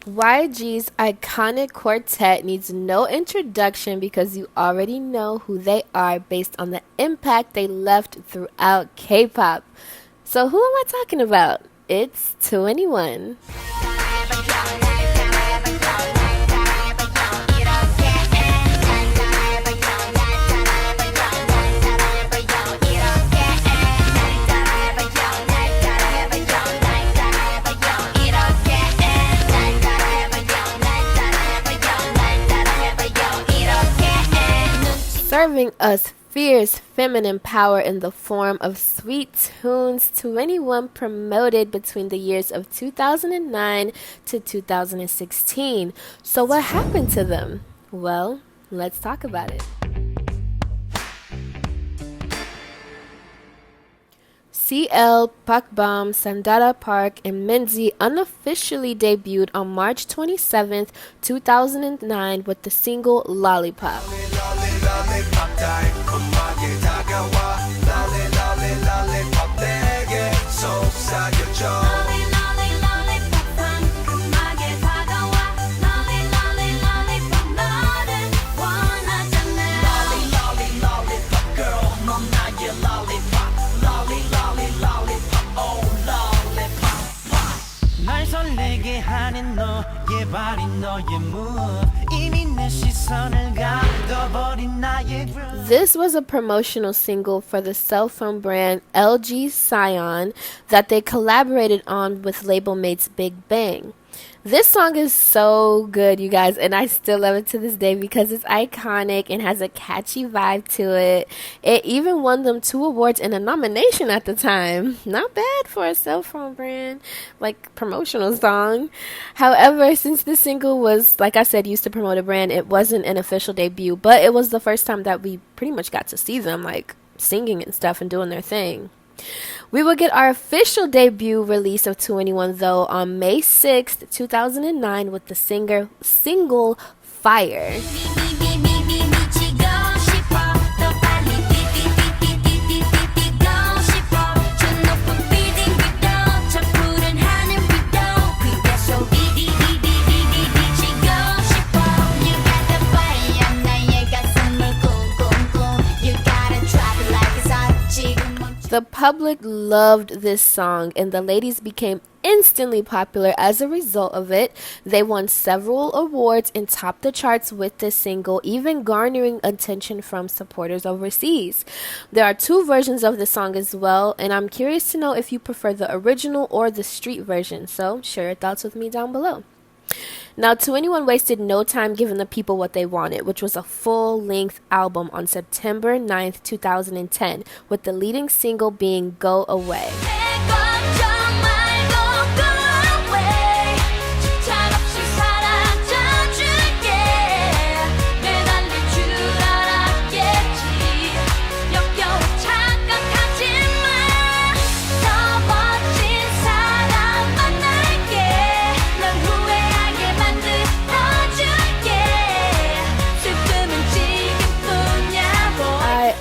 YG's iconic quartet needs no introduction because you already know who they are based on the impact they left throughout K-pop. So who am I talking about? It's 2NE1. Serving us fierce feminine power in the form of sweet tunes, 2NE1 promoted between the years of 2009 to 2016. So what happened to them? Well, let's talk about it. CL, Pakbam, Sandara Park, and Minzy unofficially debuted on March 27th, 2009 with the single Lollipop. This was a promotional single for the cell phone brand LG Scion that they collaborated on with label mates Big Bang. This song is so good, you guys, and I still love it to this day because it's iconic and has a catchy vibe to it. It even won them 2 awards and a nomination at the time. Not bad for a cell phone brand, like, promotional song. However, since the single was, like I said, used to promote a brand, it wasn't an official debut, but it was the first time that we pretty much got to see them, like, singing and stuff and doing their thing. We will get our official debut release of 2NE1 though on May 6th, 2009 with the single Fire. The public loved this song and the ladies became instantly popular as a result of it. They won several awards and topped the charts with this single, even garnering attention from supporters overseas. There are 2 versions of the song as well, and I'm curious to know if you prefer the original or the street version, so share your thoughts with me down below. Now, 2NE1 wasted no time giving the people what they wanted, which was a full-length album on September 9th, 2010, with the leading single being Go Away.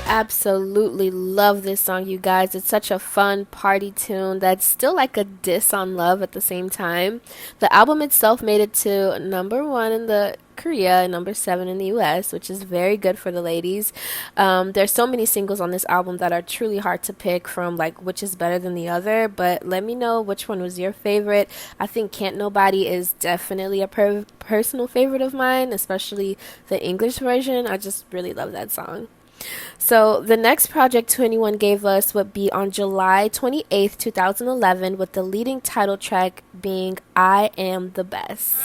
Absolutely love this song, you guys. It's such a fun party tune that's still like a diss on love at the same time. The album itself made it to #1 in the Korea and #7 in the US, which is very good for the ladies. There's so many singles on this album that are truly hard to pick from, like which is better than the other, but let me know which one was your favorite. I think Can't Nobody is definitely a personal favorite of mine, especially the English version. I just really love that song. So the next project 2NE1 gave us would be on July 28th, 2011, with the leading title track being I Am the Best.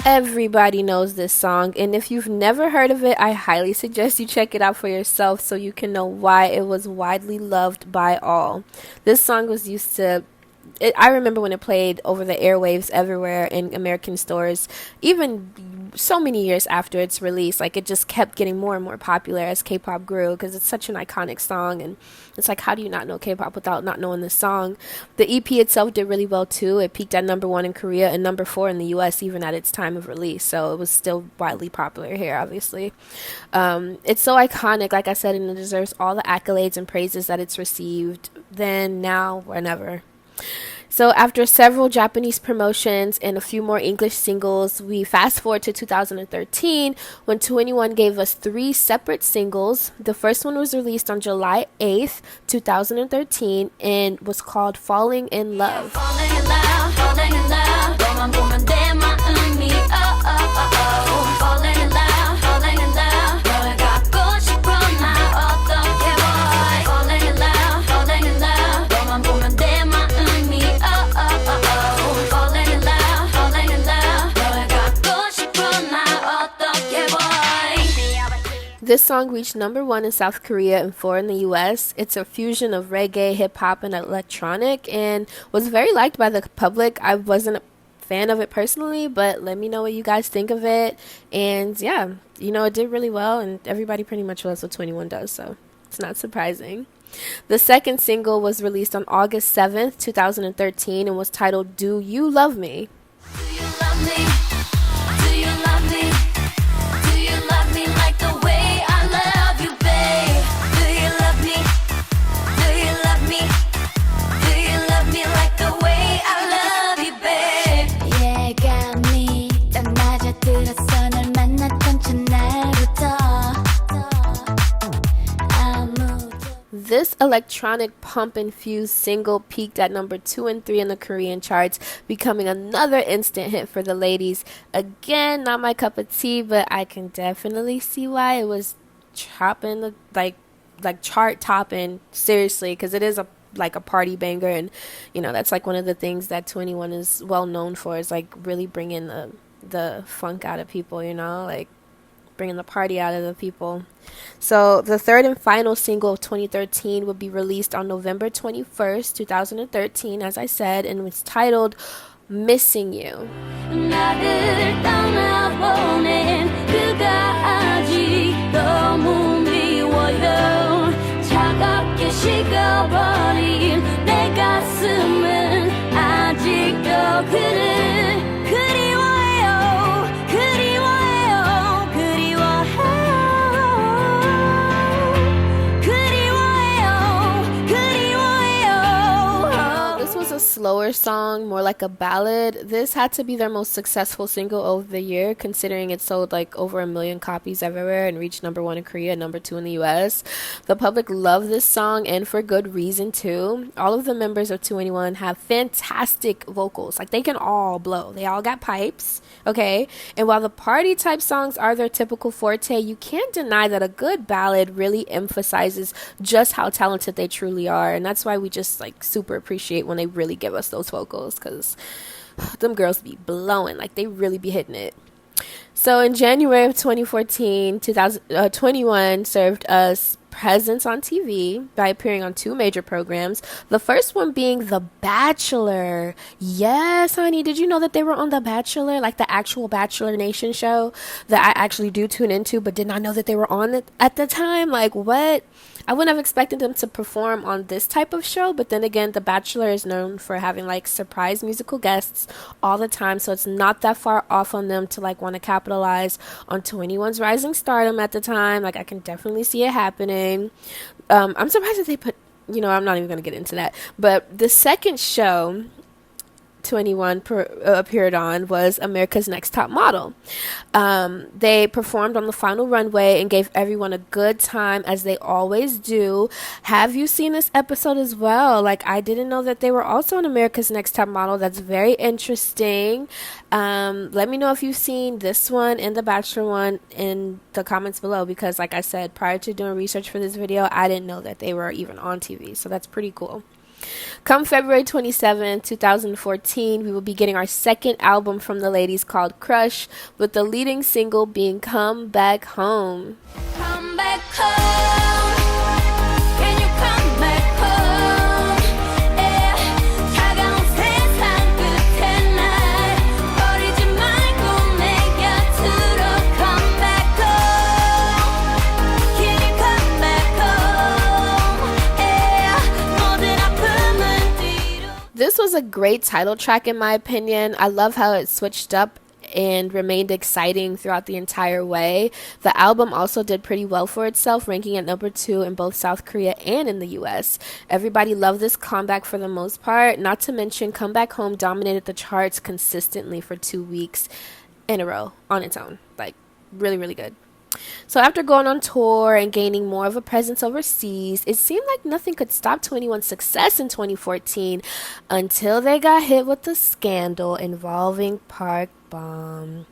Everybody knows this song, and if you've never heard of it, I highly suggest you check it out for yourself so you can know why it was widely loved by all. This song was used to I remember when it played over the airwaves everywhere in American stores, even so many years after its release. Like, it just kept getting more and more popular as K-pop grew, because it's such an iconic song, and it's like, how do you not know K-pop without not knowing this song? The EP itself did really well too. It peaked at #1 in Korea and #4 in the US even at its time of release, so it was still widely popular here, obviously. It's so iconic, like I said, and it deserves all the accolades and praises that it's received then, now, whenever. So after several Japanese promotions and a few more English singles, we fast forward to 2013 when 2NE1 gave us 3 separate singles. The first one was released on July 8th, 2013 and was called Falling in Love. Falling in love, falling in love. Falling in love, falling in love. This song reached #1 in South Korea and 4 in the US. It's a fusion of reggae, hip-hop, and electronic, and was very liked by the public. I wasn't a fan of it personally, but let me know what you guys think of it. And yeah, it did really well, and everybody pretty much loves what 2NE1 does, so it's not surprising. The second single was released on August 7th, 2013, and was titled Do You Love Me? Do you love me? Do you love me? Do you love me like the way I love you, babe? Do you love me? Do you love me? Do you love me like the way I love you, babe? 예감이 딱 맞아들었어 널 만났던 첫날부터. This electronic pump-infused single peaked at #2 and 3 in the Korean charts, becoming another instant hit for the ladies. Again, not my cup of tea, but I can definitely see why it was chopping, like chart topping, seriously, because it is a party banger, and that's like one of the things that 2NE1 is well known for, is like really bringing the funk out of people, like bringing the party out of the people. So the third and final single of 2013 would be released on November 21st, 2013, as I said, and was titled Missing You. Slower song, more like a ballad. This had to be their most successful single of the year, considering it sold like over 1 million copies everywhere and reached #1 in Korea and #2 in the US. The public loved this song, and for good reason too. All of the members of 2NE1 have fantastic vocals. Like, they can all blow. They all got pipes, okay? And while the party type songs are their typical forte, you can't deny that a good ballad really emphasizes just how talented they truly are, and that's why we just like super appreciate when they really give us those vocals, because them girls be blowing, like they really be hitting it. So in January of 2014, 2NE1 served us presence on TV by appearing on 2 major programs. The first one being The Bachelor. Yes, honey, did you know that they were on The Bachelor, like the actual Bachelor Nation show that I actually do tune into, but did not know that they were on it at the time? Like, what? I wouldn't have expected them to perform on this type of show, but then again, The Bachelor is known for having like surprise musical guests all the time, so it's not that far off on them to like want to capitalize on 2NE1's rising stardom at the time. Like, I can definitely see it happening. I'm surprised that they put, I'm not even going to get into that, but the second show 2NE1 appeared on was America's Next Top Model. They performed on the final runway and gave everyone a good time, as they always do. Have you seen this episode as well? Like, I didn't know that they were also on America's Next Top Model. That's very interesting. Let me know if you've seen this one and the Bachelor one in the comments below, because like I said, prior to doing research for this video, I didn't know that they were even on TV, so that's pretty cool. Come February 27, 2014, we will be getting our second album from the ladies, called Crush, with the leading single being Come Back Home. Come back home. Can you come back home? Yeah. 차가운 세상 끝에 날 버리지 말고 내 곁으로 was a great title track in my opinion. I love how it switched up and remained exciting throughout the entire way. The album also did pretty well for itself, ranking at number 2 in both South Korea and in the US. Everybody loved this comeback for the most part, not to mention Come Back Home dominated the charts consistently for 2 weeks in a row on its own. Like, really, really good. So after going on tour and gaining more of a presence overseas, it seemed like nothing could stop 2NE1's success in 2014 until they got hit with the scandal involving Park Bom.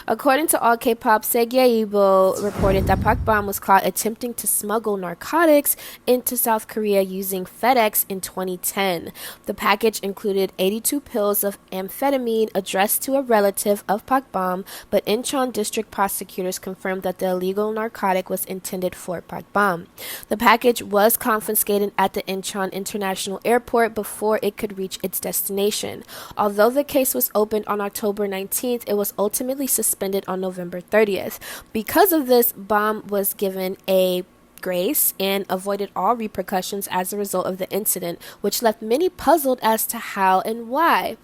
According to All K-Pop, Segyeebo reported that Park Bom was caught attempting to smuggle narcotics into South Korea using FedEx in 2010. The package included 82 pills of amphetamine addressed to a relative of Park Bom, but Incheon district prosecutors confirmed that the illegal narcotic was intended for Park Bom. The package was confiscated at the Incheon International Airport before it could reach its destination. Although the case was opened on October 19th, it was ultimately suspended on November 30th. Because of this, Bom was given a grace and avoided all repercussions as a result of the incident, which left many puzzled as to how and why.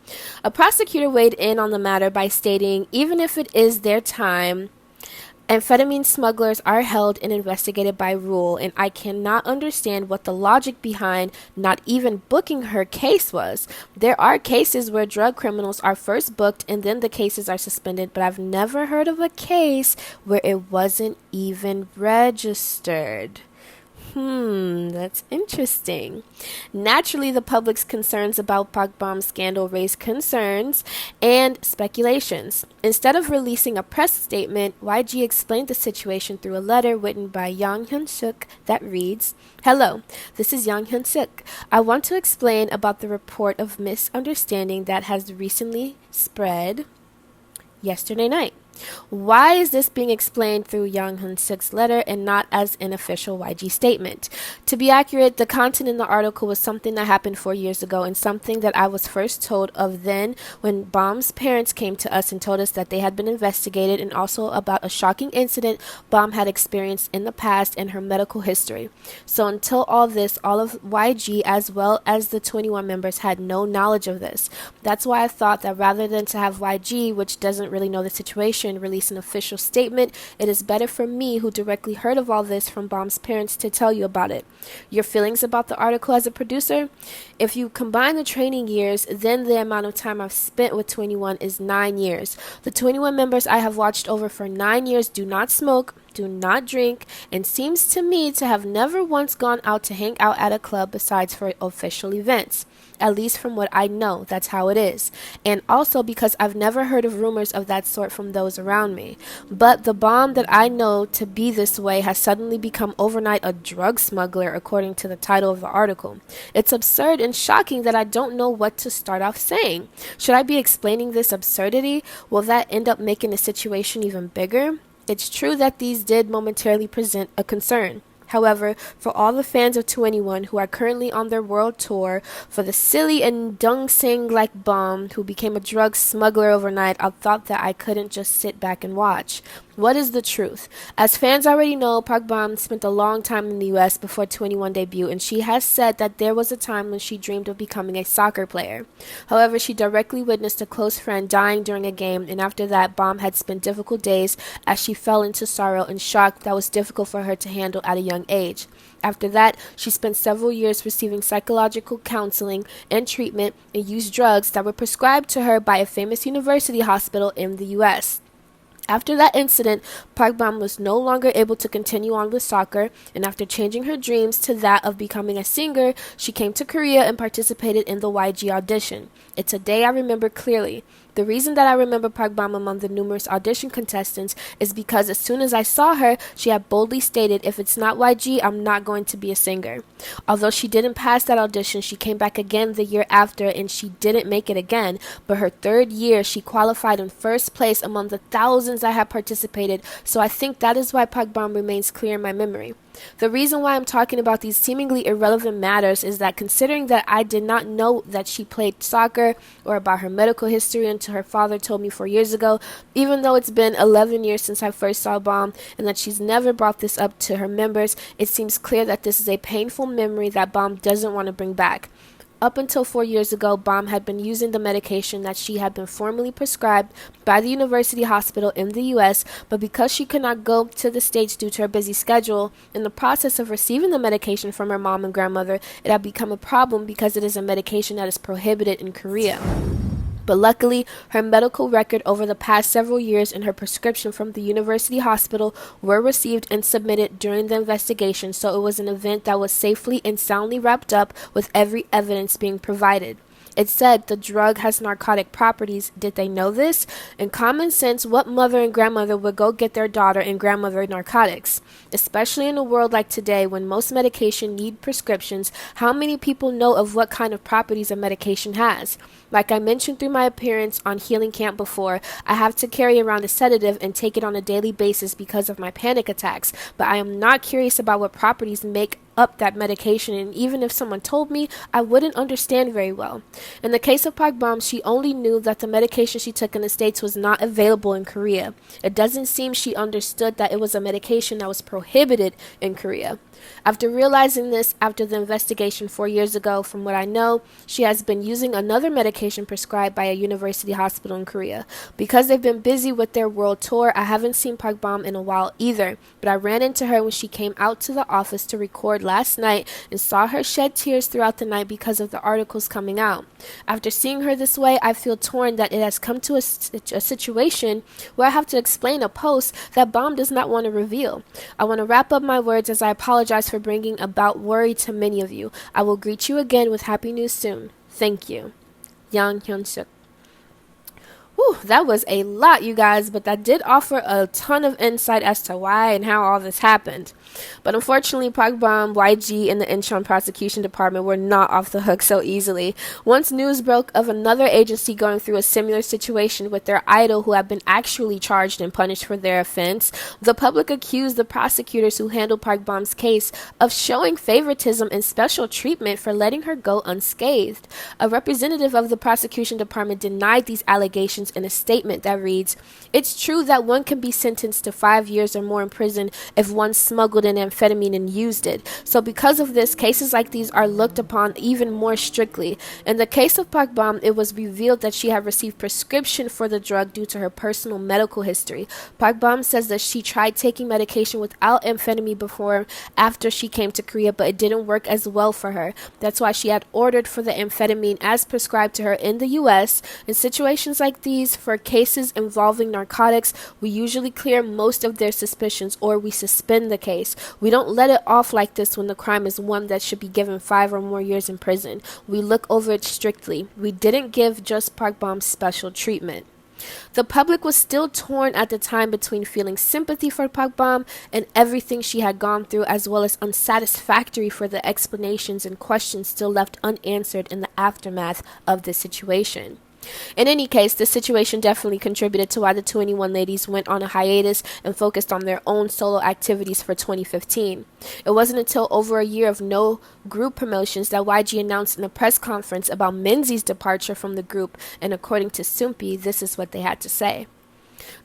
A prosecutor weighed in on the matter by stating, even if it is their time, amphetamine smugglers are held and investigated by rule, and I cannot understand what the logic behind not even booking her case was. There are cases where drug criminals are first booked and then the cases are suspended, but I've never heard of a case where it wasn't even registered. That's interesting. Naturally, the public's concerns about Park Bom's scandal raised concerns and speculations. Instead of releasing a press statement, YG explained the situation through a letter written by Yang Hyun-suk that reads, "Hello, this is Yang Hyun-suk. I want to explain about the report of misunderstanding that has recently spread yesterday night. Why is this being explained through Yang Hyun-suk's letter and not as an official YG statement? To be accurate, the content in the article was something that happened 4 years ago and something that I was first told of then when Bom's parents came to us and told us that they had been investigated, and also about a shocking incident Bom had experienced in the past and her medical history. So until all this, all of YG as well as the 2NE1 members had no knowledge of this. That's why I thought that rather than to have YG, which doesn't really know the situation, release an official statement, it is better for me, who directly heard of all this from Bom's parents, to tell you about it. Your feelings about the article as a producer? If you combine the training years, then the amount of time I've spent with 2NE1 is 9 years. The 2NE1 members I have watched over for 9 years do not smoke, do not drink, and seems to me to have never once gone out to hang out at a club besides for official events. At least from what I know, that's how it is. And also because I've never heard of rumors of that sort from those around me. But the Bom that I know to be this way has suddenly become overnight a drug smuggler, according to the title of the article. It's absurd and shocking that I don't know what to start off saying. Should I be explaining this absurdity? Will that end up making the situation even bigger? It's true that these did momentarily present a concern. However, for all the fans of 2NE1 who are currently on their world tour, for the silly and dung-sing like Bom who became a drug smuggler overnight, I thought that I couldn't just sit back and watch. What is the truth? As fans already know, Park Bom spent a long time in the US before 2NE1 debut, and she has said that there was a time when she dreamed of becoming a soccer player. However, she directly witnessed a close friend dying during a game, and after that, Bom had spent difficult days as she fell into sorrow and shock that was difficult for her to handle at a young age. After that, she spent several years receiving psychological counseling and treatment and used drugs that were prescribed to her by a famous university hospital in the US. After that incident, Park Bom was no longer able to continue on with soccer, and after changing her dreams to that of becoming a singer, she came to Korea and participated in the YG audition. It's a day I remember clearly. The reason that I remember Park Bom among the numerous audition contestants is because as soon as I saw her, she had boldly stated, if it's not YG, I'm not going to be a singer. Although she didn't pass that audition, she came back again the year after and she didn't make it again, but her third year she qualified in first place among the thousands that had participated, so I think that is why Park Bom remains clear in my memory. The reason why I'm talking about these seemingly irrelevant matters is that considering that I did not know that she played soccer or about her medical history until her father told me 4 years ago, even though it's been 11 years since I first saw Bom and that she's never brought this up to her members, it seems clear that this is a painful memory that Bom doesn't want to bring back. Up until 4 years ago, Bomb had been using the medication that she had been formally prescribed by the university hospital in the U.S., but because she could not go to the States due to her busy schedule, in the process of receiving the medication from her mom and grandmother, it had become a problem because it is a medication that is prohibited in Korea. But luckily, her medical record over the past several years and her prescription from the university hospital were received and submitted during the investigation, so it was an event that was safely and soundly wrapped up with every evidence being provided. It said the drug has narcotic properties. Did they know this? In common sense, what mother and grandmother would go get their daughter and grandmother narcotics? Especially in a world like today when most medication need prescriptions, how many people know of what kind of properties a medication has? Like I mentioned through my appearance on Healing Camp before, I have to carry around a sedative and take it on a daily basis because of my panic attacks, but I am not curious about what properties make up that medication, and even if someone told me, I wouldn't understand very well. In the case of Park Bom, she only knew that the medication she took in the States was not available in Korea. It doesn't seem she understood that it was a medication that was prohibited in Korea. After realizing this after the investigation 4 years ago, from what I know, she has been using another medication prescribed by a university hospital in Korea. Because they've been busy with their world tour, I haven't seen Park Bom in a while either, but I ran into her when she came out to the office to record last night and saw her shed tears throughout the night because of the articles coming out. After seeing her this way, I feel torn that it has come to a situation where I have to explain a post that Bom does not want to reveal. I want to wrap up my words as I apologize for bringing about worry to many of you. I will greet you again with happy news soon. Thank you. Yang Hyun-suk. Whew, that was a lot, you guys, but that did offer a ton of insight as to why and how all this happened. But unfortunately, Park Bom, YG, and the Incheon prosecution department were not off the hook so easily. Once news broke of another agency going through a similar situation with their idol who had been actually charged and punished for their offense, the public accused the prosecutors who handled Park Bom's case of showing favoritism and special treatment for letting her go unscathed. A representative of the prosecution department denied these allegations in a statement that reads, "It's true that one can be sentenced to 5 years or more in prison if one smuggled in amphetamine and used it. So because of this, cases like these are looked upon even more strictly. In the case of Park Bom, it was revealed that she had received prescription for the drug due to her personal medical history. Park Bom says that she tried taking medication without amphetamine before after she came to Korea, but it didn't work as well for her. That's why she had ordered for the amphetamine as prescribed to her in the US. In situations like these, for cases involving narcotics, we usually clear most of their suspicions or we suspend the case. We don't let it off like this when the crime is one that should be given 5 or more years in prison. We look over it strictly. We didn't give just Park Bom special treatment." The public was still torn at the time between feeling sympathy for Park Bom and everything she had gone through, as well as unsatisfactory for the explanations and questions still left unanswered in the aftermath of this situation. In any case, this situation definitely contributed to why the 2NE1 ladies went on a hiatus and focused on their own solo activities for 2015. It wasn't until over a year of no group promotions that YG announced in a press conference about Minzy's departure from the group, and according to Soompi, this is what they had to say.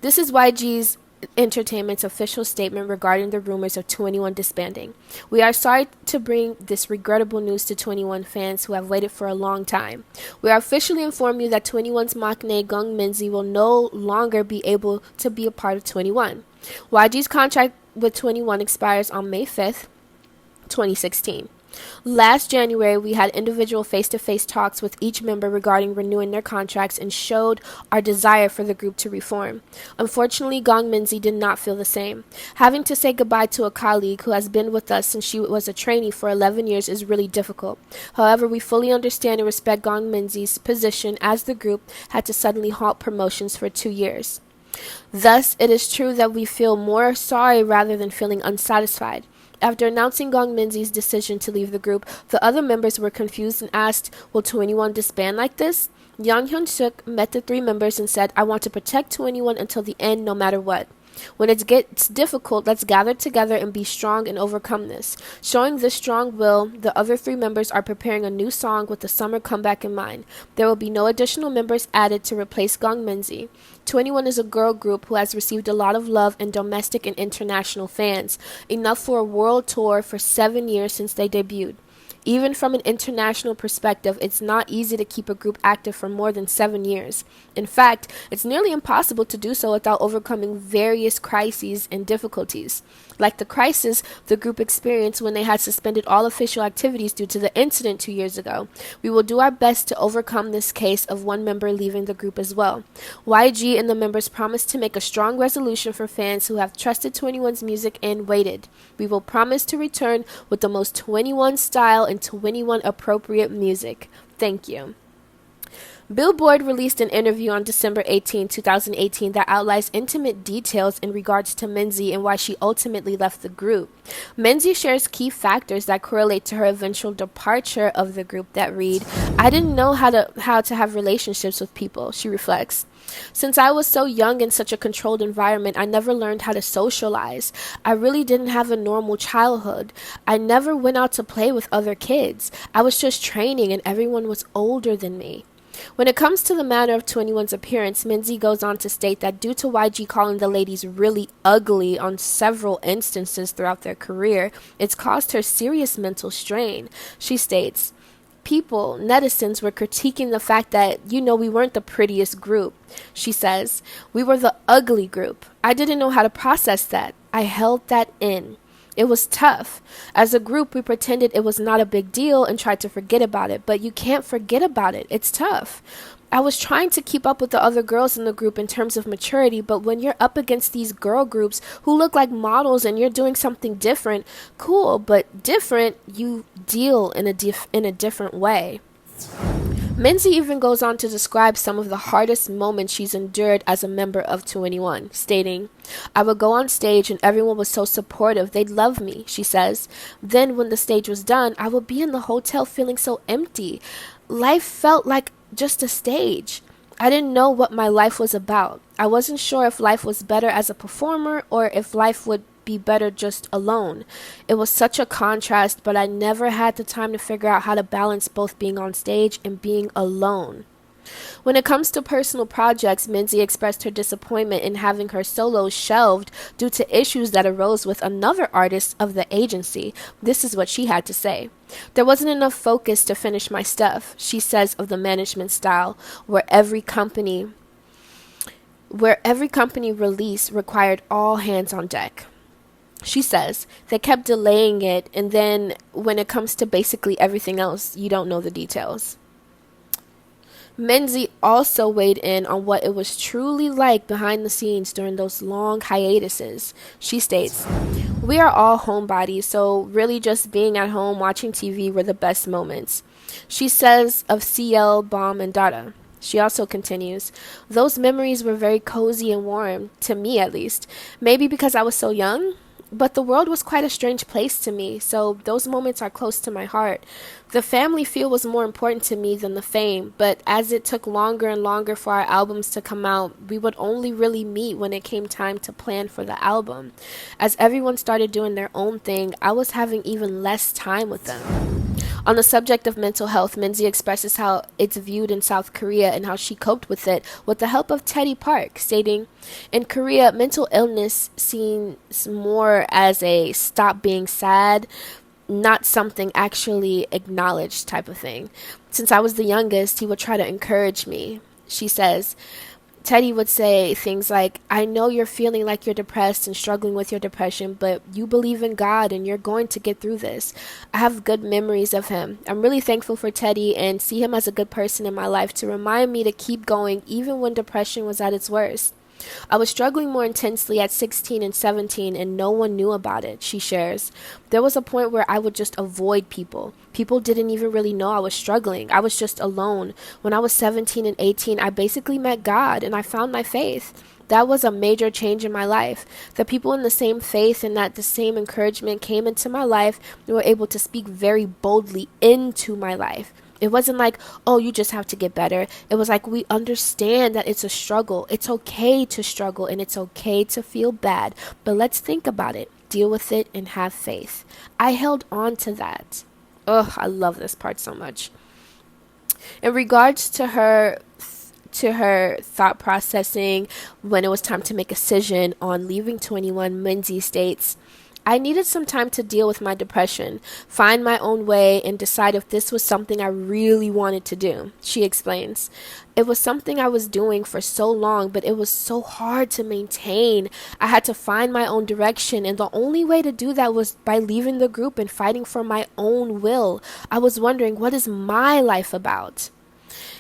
This is YG's Entertainment's official statement regarding the rumors of 2NE1 disbanding. "We are sorry to bring this regrettable news to 2NE1 fans who have waited for a long time. We are officially inform you that 2NE1's maknae Gung Minzy will no longer be able to be a part of 2NE1. YG's contract with 2NE1 expires on May 5th, 2016. Last January, we had individual face-to-face talks with each member regarding renewing their contracts and showed our desire for the group to reform. Unfortunately, Gong Minzy did not feel the same. Having to say goodbye to a colleague who has been with us since she was a trainee for 11 years is really difficult. However, we fully understand and respect Gong Minzy's position as the group had to suddenly halt promotions for 2 years. Thus, it is true that we feel more sorry rather than feeling unsatisfied." After announcing Gong Minzy's decision to leave the group, the other members were confused and asked, "Will 2NE1 disband like this?" Yang Hyun-suk met the 3 members and said, "I want to protect 2NE1 until the end no matter what. When it gets difficult, let's gather together and be strong and overcome this." Showing this strong will, the other 3 members are preparing a new song with the summer comeback in mind. There will be no additional members added to replace Gong Minzy. 2NE1 is a girl group who has received a lot of love and domestic and international fans, enough for a world tour for 7 years since they debuted. Even from an international perspective, it's not easy to keep a group active for more than 7 years. In fact, it's nearly impossible to do so without overcoming various crises and difficulties, like the crisis the group experienced when they had suspended all official activities due to the incident 2 years ago. We will do our best to overcome this case of one member leaving the group as well. YG and the members promise to make a strong resolution for fans who have trusted 21's music and waited. We will promise to return with the most 21 style and 21 appropriate music. Thank you. Billboard released an interview on December 18, 2018 that outlines intimate details in regards to Minzy and why she ultimately left the group. Minzy shares key factors that correlate to her eventual departure of the group that read, "I didn't know how to have relationships with people," she reflects. "Since I was so young in such a controlled environment, I never learned how to socialize. I really didn't have a normal childhood. I never went out to play with other kids. I was just training and everyone was older than me." When it comes to the matter of 21's appearance, Minzy goes on to state that due to YG calling the ladies really ugly on several instances throughout their career, it's caused her serious mental strain. She states, "People, netizens, were critiquing the fact that, we weren't the prettiest group." She says, "We were the ugly group. I didn't know how to process that. I held that in. It was tough. As a group, we pretended it was not a big deal and tried to forget about it, but you can't forget about it. It's tough. I was trying to keep up with the other girls in the group in terms of maturity, but when you're up against these girl groups who look like models and you're doing something different, cool, but different, you deal in a different way." Minzy even goes on to describe some of the hardest moments she's endured as a member of 21, stating, "I would go on stage and everyone was so supportive, they'd love me," she says. "Then when the stage was done, I would be in the hotel feeling so empty. Life felt like just a stage. I didn't know what my life was about. I wasn't sure if life was better as a performer or if life would be better just alone. It was such a contrast, but I never had the time to figure out how to balance both being on stage and being alone." When it comes to personal projects, Minzy expressed her disappointment in having her solos shelved due to issues that arose with another artist of the agency. This is what she had to say. "There wasn't enough focus to finish my stuff," she says of the management style, where every company release required all hands on deck. She says, "They kept delaying it, and then when it comes to basically everything else, you don't know the details." Minzy also weighed in on what it was truly like behind the scenes during those long hiatuses. She states, "We are all homebodies, so really just being at home watching TV were the best moments." She says of CL, Bomb, and Dada. She also continues, "Those memories were very cozy and warm, to me at least. Maybe because I was so young? But the world was quite a strange place to me, so those moments are close to my heart. The family feel was more important to me than the fame, but as it took longer and longer for our albums to come out, we would only really meet when it came time to plan for the album. As everyone started doing their own thing, I was having even less time with them." On the subject of mental health, Minzy expresses how it's viewed in South Korea and how she coped with it with the help of Teddy Park, stating, "In Korea, mental illness seems more as a stop being sad, not something actually acknowledged type of thing. Since I was the youngest, he would try to encourage me." She says, Teddy would say things like, "I know you're feeling like you're depressed and struggling with your depression, but you believe in God and you're going to get through this." I have good memories of him. I'm really thankful for Teddy and see him as a good person in my life to remind me to keep going even when depression was at its worst. I was struggling more intensely at 16 and 17 and no one knew about it, she shares. There was a point where I would just avoid people. People didn't even really know I was struggling. I was just alone. When I was 17 and 18, I basically met God and I found my faith. That was a major change in my life. The people in the same faith and that the same encouragement came into my life and were able to speak very boldly into my life. It wasn't like, oh, you just have to get better. It was like, we understand that it's a struggle. It's okay to struggle and it's okay to feel bad. But let's think about it, deal with it, and have faith. I held on to that. Ugh, I love this part so much. In regards to her thought processing when it was time to make a decision on leaving 21, Minzy states, I needed some time to deal with my depression, find my own way, and decide if this was something I really wanted to do, she explains. It was something I was doing for so long, but it was so hard to maintain. I had to find my own direction, and the only way to do that was by leaving the group and fighting for my own will. I was wondering, what is my life about?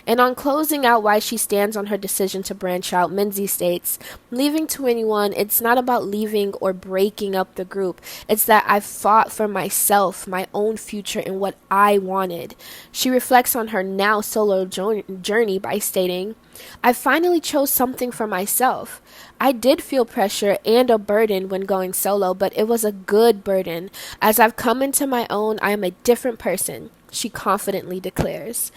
And on closing out why she stands on her decision to branch out, Minzy states, leaving 21, it's not about leaving or breaking up the group. It's that I fought for myself, my own future, and what I wanted. She reflects on her now solo journey by stating, I finally chose something for myself. I did feel pressure and a burden when going solo, but it was a good burden. As I've come into my own, I am a different person, she confidently declares.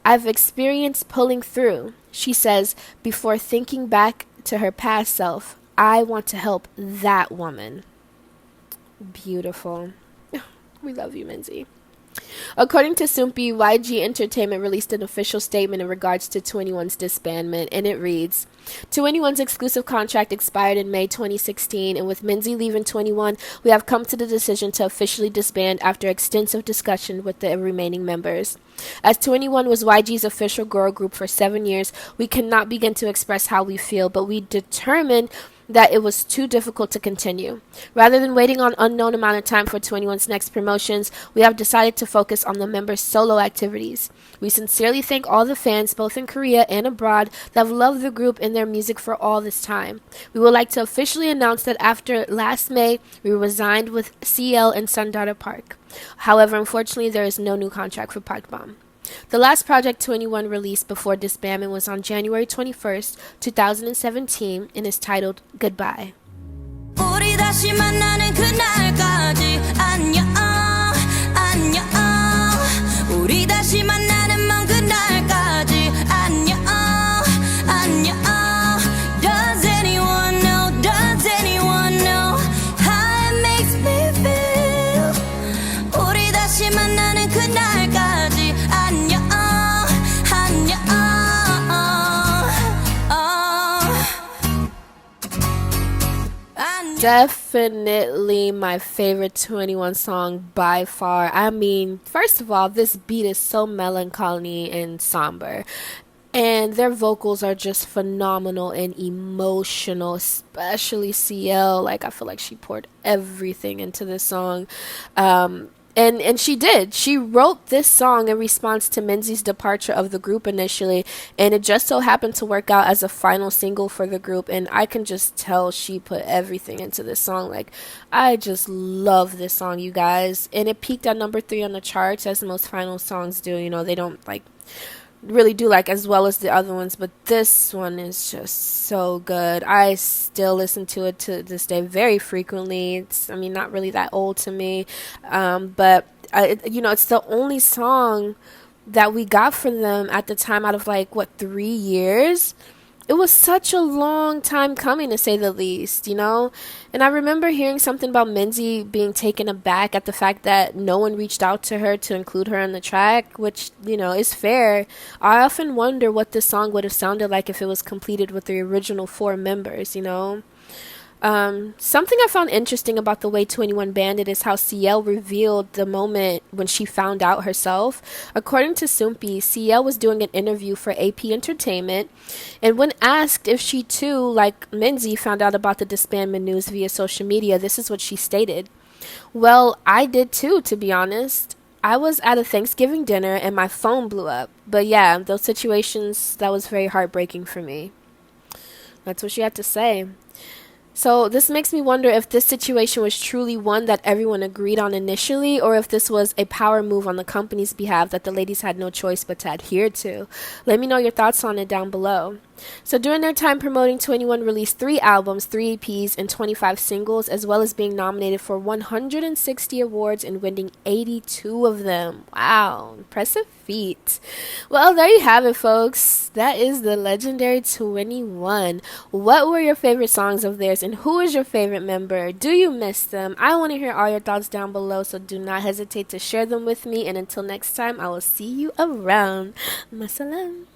I've experienced pulling through, she says, before thinking back to her past self. I want to help that woman. Beautiful. We love you, Minzy. According to Soompi, YG Entertainment released an official statement in regards to 21's disbandment, and it reads, 21's exclusive contract expired in May 2016, and with Minzy leaving 21, we have come to the decision to officially disband after extensive discussion with the remaining members. As 21 was YG's official girl group for 7 years, we cannot begin to express how we feel, but we determined that it was too difficult to continue. Rather than waiting on unknown amount of time for 21's next promotions, we have decided to focus on the members' solo activities. We sincerely thank all the fans, both in Korea and abroad, that have loved the group and their music for all this time. We would like to officially announce that after last May, we resigned with CL and Sundara Park. However, unfortunately, there is no new contract for Park Bom. The last project 21 released before disbandment was on January 21st, 2017, and is titled Goodbye. 우리 다시 만나는 그날까지 안녕 안녕 우리 다시 만나는 먼 그날까지 안녕 안녕 Does anyone know how it makes me feel 우리 다시 만나는 그날까지 Definitely my favorite 21 song by far. I mean, first of all, this beat is so melancholy and somber. And their vocals are just phenomenal and emotional, especially CL. Like, I feel like she poured everything into this song. And she did. She wrote this song in response to Minzy's departure of the group initially, and it just so happened to work out as a final single for the group, and I can just tell she put everything into this song. Like, I just love this song, you guys. And it peaked at number 3 on the charts, as most final songs do. You know, they don't, like, really do like as well as the other ones, but this one is just so good. I still listen to it to this day very frequently. It's, I mean, not really that old to me, but it's the only song that we got from them at the time out of like 3 years. It was such a long time coming, to say the least, you know? And I remember hearing something about Minzy being taken aback at the fact that no one reached out to her to include her on the track, which, you know, is fair. I often wonder what this song would have sounded like if it was completed with the original 4 members, you know? Something I found interesting about the way 21 banded is how CL revealed the moment when she found out herself. According to Soompi, CL was doing an interview for AP Entertainment, and when asked if she too, like Minzy, found out about the disbandment news via social media, this is what she stated. Well, I did too, to be honest. I was at a Thanksgiving dinner and my phone blew up. But yeah, those situations, that was very heartbreaking for me. That's what she had to say. So this makes me wonder if this situation was truly one that everyone agreed on initially, or if this was a power move on the company's behalf that the ladies had no choice but to adhere to. Let me know your thoughts on it down below. So during their time promoting, 21 released 3 albums, 3 EPs, and 25 singles, as well as being nominated for 160 awards and winning 82 of them. Wow, impressive feat. Well, there you have it, folks. That is the legendary 21. What were your favorite songs of theirs, and who is your favorite member? Do you miss them? I want to hear all your thoughts down below, so do not hesitate to share them with me. And until next time, I will see you around. Masalam.